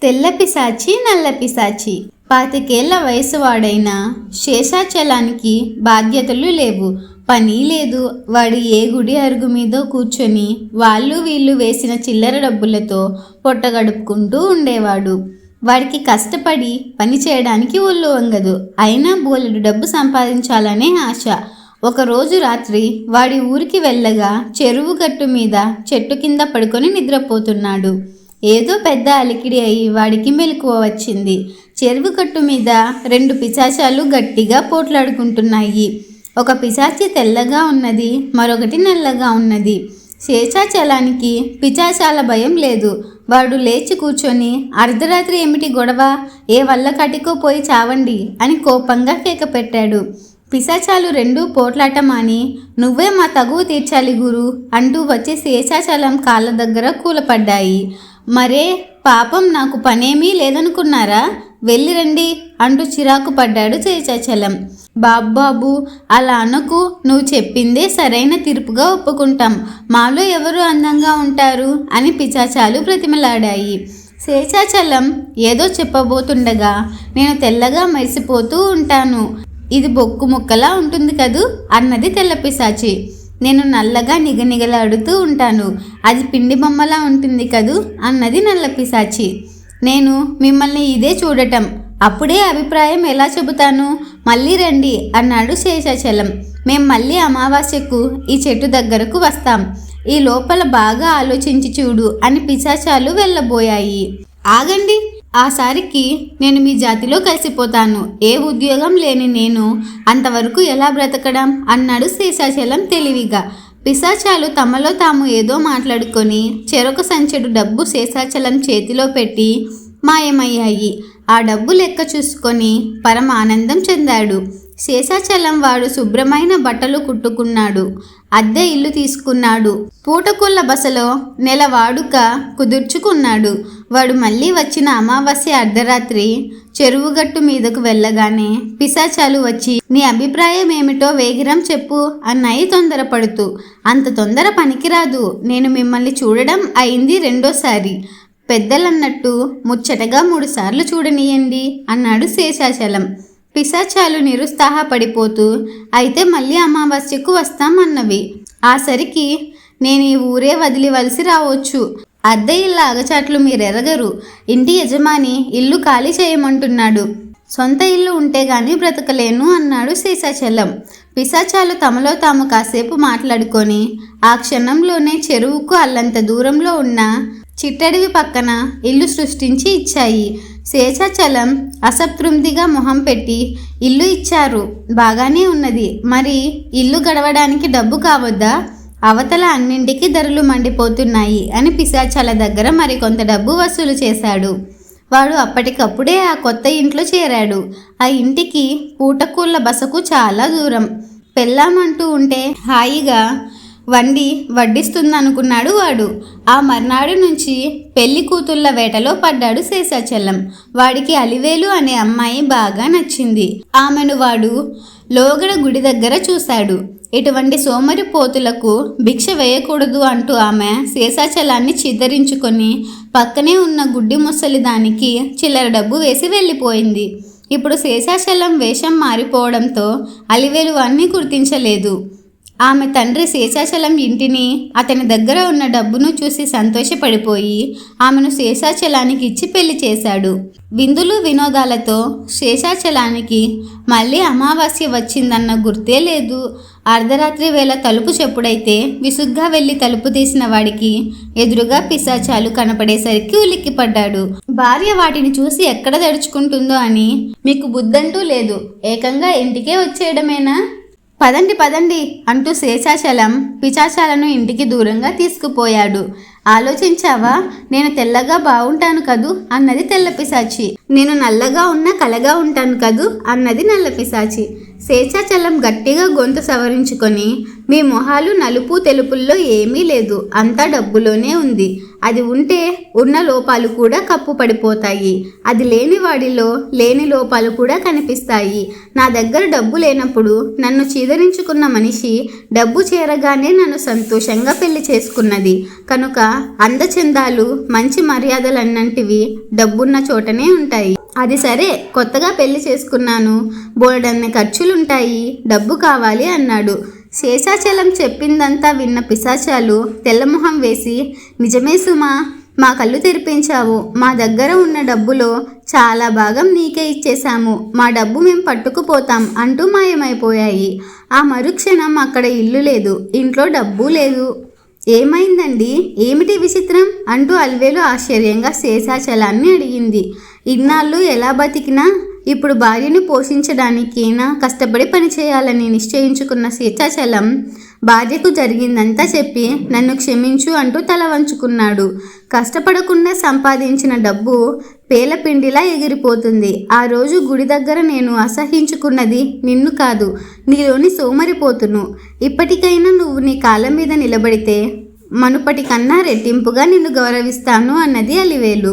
తెల్ల పిశాచి నల్ల పిశాచి. 25 వయసు వాడైన శేషాచలానికి బాధ్యతలు లేవు, పని లేదు. వాడు ఏ గుడి అరుగు మీదో కూర్చొని వాళ్ళు వీళ్ళు వేసిన చిల్లర డబ్బులతో పొట్ట గడుపుకుంటూ ఉండేవాడు. వాడికి కష్టపడి పని చేయడానికి ఒళ్ళు వంగదు. అయినా బోలెడు డబ్బు సంపాదించాలనే ఆశ. ఒకరోజు రాత్రి వాడి ఊరికి వెళ్ళగా చెరువు గట్టు మీద చెట్టు కింద పడుకొని నిద్రపోతున్నాడు. ఏదో పెద్ద అలికిడి అయి వాడికి మెలకువ వచ్చింది. చెరువు గట్టు మీద 2 పిశాచాలు గట్టిగా పోట్లాడుకుంటున్నాయి. ఒక పిశాచి తెల్లగా ఉన్నది, మరొకటి నల్లగా ఉన్నది. శేషాచలానికి పిశాచాల భయం లేదు. వాడు లేచి కూర్చొని, అర్ధరాత్రి ఏమిటి గొడవ, ఏ వల్ల కటికో పోయి చావండి అని కోపంగా కేక పెట్టాడు. పిశాచాలు 2 పోట్లాట మాని, నువ్వే మా తగువ తీర్చాలి గురు అంటూ వచ్చి శేషాచలం కాళ్ళ దగ్గర కూలపడ్డాయి. మరే పాపం, నాకు పనేమీ లేదనుకున్నారా, వెళ్ళి రండి అంటూ చిరాకు పడ్డాడు శేషాచలం. బాబాబు అలా అనకు, నువ్వు చెప్పిందే సరైన తీర్పుగా ఒప్పుకుంటాం, మాలో ఎవరు అందంగా ఉంటారు అని పిశాచాలు ప్రతిమలాడాయి. శేషాచలం ఏదో చెప్పబోతుండగా, నేను తెల్లగా మెరిసిపోతూ ఉంటాను, ఇది బొక్కు ముక్కలా ఉంటుంది కదూ అన్నది తెల్ల పిశాచి. నేను నల్లగా నిగనిగలాడుతూ ఉంటాను, అది పిండి బొమ్మలా ఉంటుంది కదూ అన్నది నల్ల పిశాచి. నేను మిమ్మల్ని ఇదే చూడటం, అప్పుడే అభిప్రాయం ఎలా చెబుతాను, మళ్ళీ రండి అన్నాడు శేషాచలం. మేం మళ్ళీ అమావాస్యకు ఈ చెట్టు దగ్గరకు వస్తాం, ఈ లోపల బాగా ఆలోచించి చూడు అని పిశాచాలు వెళ్ళబోయాయి. ఆగండి, ఆసారికి నేను మీ జాతిలో కలిసిపోతాను, ఏ ఉద్యోగం లేని నేను అంతవరకు ఎలా బ్రతకడం అన్నాడు శేషాచలం తెలివిగా. పిశాచాలు తమలో తాము ఏదో మాట్లాడుకొని చెరొక సంచెడు డబ్బు శేషాచలం చేతిలో పెట్టి మాయమయ్యాయి. ఆ డబ్బు లెక్క చూసుకొని పరమ ఆనందం చెందాడు. శేషాచలం వాడు శుభ్రమైన బట్టలు కుట్టుకున్నాడు, అద్దె ఇల్లు తీసుకున్నాడు, పూటకుళ్ళ బసలో నెల వాడుక కుదుర్చుకున్నాడు. వాడు మళ్ళీ వచ్చిన అమావాస్య అర్ధరాత్రి చెరువుగట్టు మీదకు వెళ్ళగానే పిశాచాలు వచ్చి, నీ అభిప్రాయం ఏమిటో వేగిరం చెప్పు అన్నాయి తొందరపడుతూ. అంత తొందర పనికిరాదు, నేను మిమ్మల్ని చూడడం అయింది 2వ సారి, పెద్దలన్నట్టు ముచ్చటగా 3 సార్లు చూడనీయండి అన్నాడు శేషాచలం. పిశాచాలు నిరుత్సాహపడిపోతూ, అయితే మళ్ళీ అమావాస్యకు వస్తామన్నవి. ఆ సరికి నేను ఈ ఊరే వదిలివలసి రావచ్చు, అద్దె ఇళ్ళ అగచాట్లు మీరెరగరు, ఇంటి యజమాని ఇల్లు ఖాళీ చేయమంటున్నాడు, సొంత ఇల్లు ఉంటే గాని బ్రతకలేను అన్నాడు శేషాచలం. పిశాచాలు తమలో తాము కాసేపు మాట్లాడుకొని ఆ క్షణంలోనే చెరువుకు అల్లంత దూరంలో ఉన్న చిట్టడివి పక్కన ఇల్లు సృష్టించి ఇచ్చాయి. శేషాచలం అసంతృప్తిగా మొహం పెట్టి, ఇల్లు ఇచ్చారు బాగానే ఉన్నది, మరి ఇల్లు గడవడానికి డబ్బు కావద్దా, అవతల అన్నింటికి ధరలు మండిపోతున్నాయి అని పిశాచాల దగ్గర మరికొంత డబ్బు వసూలు చేశాడు. వాడు అప్పటికప్పుడే ఆ కొత్త ఇంట్లో చేరాడు. ఆ ఇంటికి పూటకూళ్ళ బసకు చాలా దూరం. పెళ్ళామంటూ ఉంటే హాయిగా వండి వడ్డిస్తుందనుకున్నాడు వాడు. ఆ మర్నాడు నుంచి పెళ్లి కూతుళ్ళ వేటలో పడ్డాడు శేషాచలం. వాడికి అలివేలు అనే అమ్మాయి బాగా నచ్చింది. ఆమెను వాడు లోగడ గుడి దగ్గర చూశాడు. ఇటువంటి సోమరి పోతులకు భిక్ష వేయకూడదు అంటూ ఆమె శేషాచలాన్ని చిద్దరించుకొని పక్కనే ఉన్న గుడ్డి ముసలి దానికి చిల్లర డబ్బు వేసి వెళ్ళిపోయింది. ఇప్పుడు శేషాచలం వేషం మారిపోవడంతో అలివేలు అన్నీ గుర్తించలేదు. ఆమె తండ్రి శేషాచలం ఇంటిని, అతని దగ్గర ఉన్న డబ్బును చూసి సంతోషపడిపోయి ఆమెను శేషాచలానికి ఇచ్చి పెళ్లి చేశాడు. విందులు వినోదాలతో శేషాచలానికి మళ్ళీ అమావాస్య వచ్చిందన్న గుర్తే లేదు. అర్ధరాత్రి వేళ తలుపు చెప్పుడైతే విసుగ్గా వెళ్ళి తలుపు తీసిన వాడికి ఎదురుగా పిశాచాలు కనపడేసరికి ఉలిక్కిపడ్డాడు. భార్య వాటిని చూసి ఎక్కడ దడుచుకుంటుందో అని, మీకు బుద్ధంటూ లేదు, ఏకంగా ఇంటికే వచ్చేయడమేనా, పదండి పదండి అంటూ శేషాచలం పిశాచాలను ఇంటికి దూరంగా తీసుకుపోయాడు. ఆలోచించావా, నేను తెల్లగా బాగుంటాను కదూ అన్నది తెల్ల పిశాచి. నేను నల్లగా ఉన్న కలగా ఉంటాను కదూ అన్నది నల్ల పిశాచి. శేషాచలం గట్టిగా గొంతు సవరించుకొని, మీ మొహాలు నలుపు తెలుపుల్లో ఏమీ లేదు, అంతా డబ్బులోనే ఉంది. అది ఉంటే ఉన్న లోపాలు కూడా కప్పు పడిపోతాయి. అది లేని వాడిలో లేని లోపాలు కూడా కనిపిస్తాయి. నా దగ్గర డబ్బు లేనప్పుడు నన్ను చీదరించుకున్న మనిషి డబ్బు చేరగానే నన్ను సంతోషంగా పెళ్లి చేసుకున్నది. కనుక అందచందాలు మంచి మర్యాదలన్నంటివి డబ్బున్న చోటనే ఉంటాయి. అది సరే, కొత్తగా పెళ్లి చేసుకున్నాను, బోలెడన్ని ఖర్చులుంటాయి, డబ్బు కావాలి అన్నాడు. శేషాచలం చెప్పిందంతా విన్న పిశాచాలు తెల్లమొహం వేసి, నిజమే సుమా, మా కళ్ళు తెరిపించావు. మా దగ్గర ఉన్న డబ్బులో చాలా భాగం నీకే ఇచ్చేశాము. మా డబ్బు మేము పట్టుకుపోతాం అంటూ మాయమైపోయాయి. ఆ మరుక్షణం అక్కడ ఇల్లు లేదు, ఇంట్లో డబ్బు లేదు. ఏమైందండి, ఏమిటి విచిత్రం అంటూ అలివేలు ఆశ్చర్యంగా శేషాచలాన్ని అడిగింది. ఇన్నాళ్ళు ఎలా బతికినా ఇప్పుడు భార్యను పోషించడానికైనా కష్టపడి పనిచేయాలని నిశ్చయించుకున్న శేషాచలం భార్యకు జరిగిందంతా చెప్పి నన్ను క్షమించు అంటూ తల వంచుకున్నాడు. కష్టపడకుండా సంపాదించిన డబ్బు పేలపిండిలా ఎగిరిపోతుంది. ఆ రోజు గుడి దగ్గర నేను అసహించుకున్నది నిన్ను కాదు, నీలోని సోమరిపోతును. ఇప్పటికైనా నువ్వు నీ కాళ్ళ మీద నిలబడితే మనుపటి కన్నా రెట్టింపుగా నిన్ను గౌరవిస్తాను అన్నది అలివేలు.